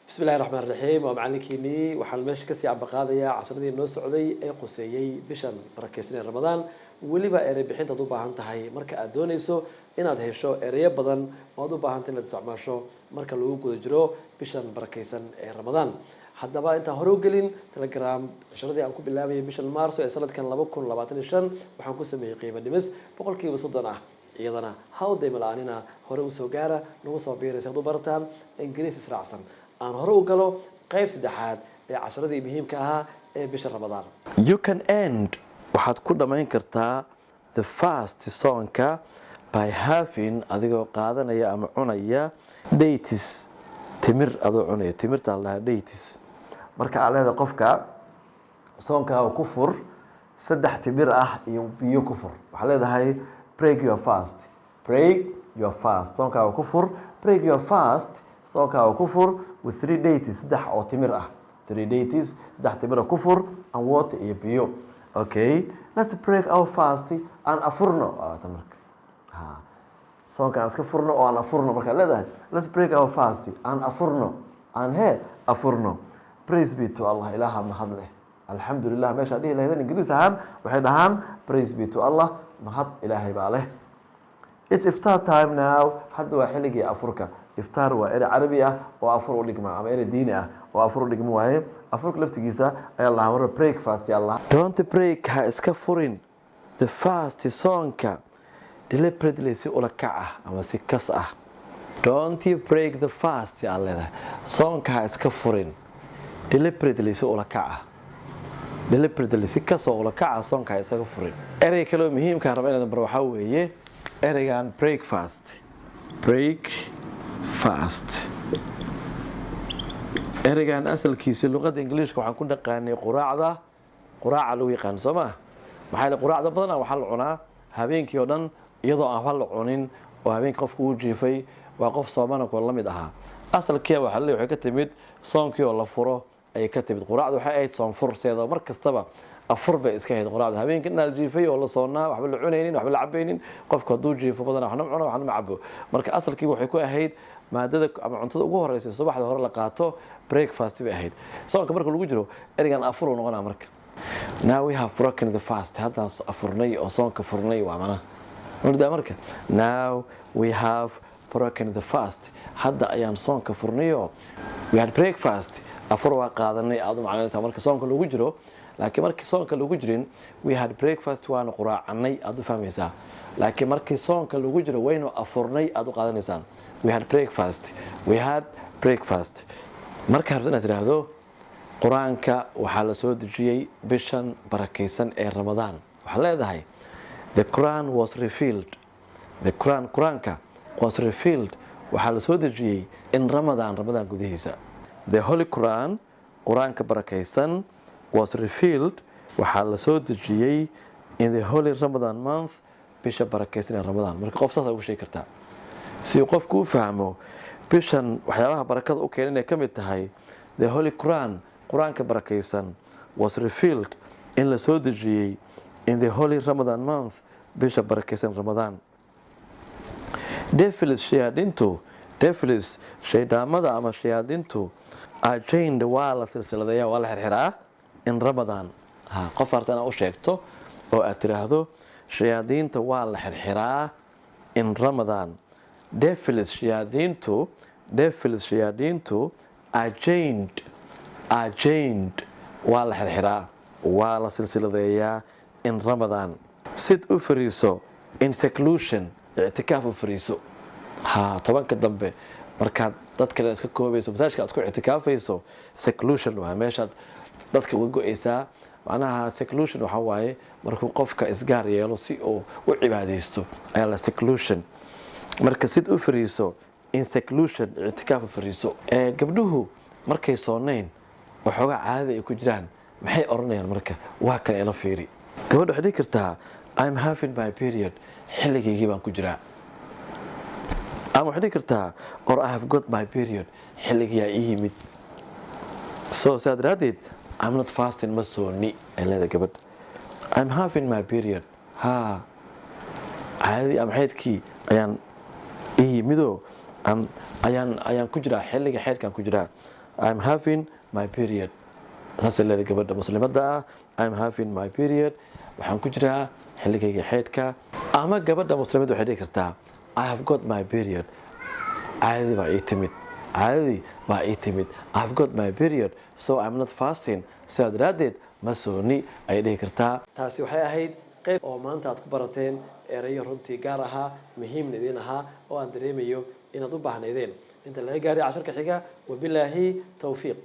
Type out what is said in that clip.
بسم الله الرحمن الرحيم ومعلنكيني وحال ماشي كسي عم بقاديا عشردii noo socday ee quseeyay bishan barakeysan Ramadaan waliba ee bixinta u baahan tahay marka aad doonayso inaad hesho ereyo badan oo aad u baahan tahay inaad isticmaasho marka lagu guda jiro bishan barakeysan ee Ramadaan haddaba inta hore u gelin Telegram casharadii aan ku bilaabay bishan Maarso ee sanadkan 2025 waxaan ku sameeyay qiimo dhimis 30% ah iyadana hawday malaanina hore u soo gaara nagu soo biiraysa u barataan Ingiriis israacsan aan hore u galo qayb saddexaad ee casharadii muhiimka ahaa ee bisha Ramadaan. You can end waxaad ku dhamayn kartaa the fast soonka by having adigoo qaadanaya ama cunaya dates timir adoo cunaya timirta la dates marka aad leedahay qofka soonka ku fur saddex timir ah iyo biyo ku fur waxa leedahay break your fast soonka ku fur break your fast soonka ku fur with 3 dates saddex oo timir ah 3 dates saddex timir ku fur and water iyo biyo. Okay, let's break our fast and afurno tamarka soonka iska furno oo aan afurno marka leedahay let's break our fast and afurno and afurno. Praise be to Allah ilaha mahad leh alhamdulillah meesha dhigi lahayd Ingiriis ahaan waxay dhahaan praise be to Allah mahad ilaahay baa leh. It's iftar time now hadda waa xilligii afurka iftar waa eri carabi ah oo afur u dhigma ama eri diini ah oo afur u dhigma waaye afurka laftigiisa ayaa la hawo breakfast ya Allah don't break ha iska furin the fast soonka deliberately si ula kac ah ama si kas ah don't break the fast ya Allah soonka ha iska furin deliberately si ula kac ah deliberately si kas oo ula kac ah soonka ha iska furin erey kale oo muhiim ka rabaa inaad bar waxa weeye ereygan breakfast ereygan asalkiisa luqada Ingiriiska waxaan ku dhaqaanay quraaca lagu yaqaan Soomaa maxay quraacda badan waxa la cunaa habeenkii oo dhan iyadoo aan la cunin oo habeenkii qofku uu jiifay waa qof Soomaana oo la mid aha asalkiisa waxa la ka timid soonkii oo la furo ay ka timid quraacda waxay ahayd soon furseeda mar kastaba afur bay iska ahayd quraacda habeenkii inaa jiifay oo la soonaa waxba la cunaynin waxba la cabaynin qofku haduu jiifo badan waxna cuno waxna ma cabo marka asalkii waxay ku ahayd maadada ama cuntada ugu horeysa subaxda hore la qaato breakfast bay ahayd soonka marka lagu jiro erigan afur uu noqonaa marka now we have broken the fast hadda afurnay oo soonka furnay waa mana marka now we have broken the fast hadda ayaan soonka furnay oo we had breakfast afur waa qaadanay aad macnaheedu marka soonka lagu jiro laakiin markii soonka lagu jirin we had breakfast waan quraacanay aad u fahmaysaa laakiin markii soonka lagu jiro waynu afurnay aad u qaadanaysaan we had breakfast marka aad tiraahdo quraanka waxa la soo dejiyay bishan barakeysan ee Ramadaan waxa leedahay the Quran was revealed quraanka was revealed waxa la soo dejiyay in Ramadaan gudihiisa the Holy Quran quraanka barakeysan was revealed waxa la soo dejiyay in the holy Ramadan month bisha barakeysan ee Ramadaan marka qof saas ugu sheegi kartaa si qofku u fahmo bishan waxyaabaha barakada u keenay kamid tahay the Holy Quran quraanka barakeysan was revealed in la soo dejiyay in the holy Ramadan month bisha barakeysan Ramadaan. Devils shaydamada ama shayaadintu are chained waa la silsiladeeyaa waa la xirxiraa in Ramadan qof artana u sheegto oo aad tiraahdo shayaadiinta waa la xirxiraa in Ramadan devils shayaadiintu are chained waa la xirxiraa waa la silsiladeeyaa in Ramadan sid u fariiso in seclusion i'tikaaf u fariiso tobanka dambe markaad dadka iska koobayso masaajidka aad ku i'tikaafayso seclusion waa meesha dadka uga go'aysaa macnaha seclusion waxa waaye markuu qofka isgaar yeelo si uu u cibaadeysto ayaa la seclusion marka sid u fariiso in seclusion i'tikaaf u fariiso gabdhuhu markay soonayn waxooga caadi ay ku jiraan maxay oranayaan marka waa kale ila fiiri gabadhu waxay kartaa I'm having my period xilligeygii baan ku jiraa ama waxay kartaa or I have got my period xilligii ay yimid so saadradid I'm not fasting ma sooni ilaa gabadh I'm having my period caadi am xeedkii ayaan yimido ayaan ku jiraa xilliga xeedkan ku jiraa I'm having my period. saasay leedahay gabadha muslimadda ah. I'm having my period. waxaan ku jiraa xilligayga xeedka. ama gabadha muslimadda waxay dhihi kartaa I have got my period. caadadii baa ii timid. caadadii baa ii timid. I have got my period, so I'm not fasting. sidaa daraaddeed ma sooni ayay dhihi kartaa. taasi waxay ahayd qayb oo maanta aad ku barateen erayo runtii gaar ahaa, muhiimna idiin ahaa, oo aan dareemayo inaad u baahnaydeen. inta laga gaaray casharka xiga, wabilaahi tawfiiq.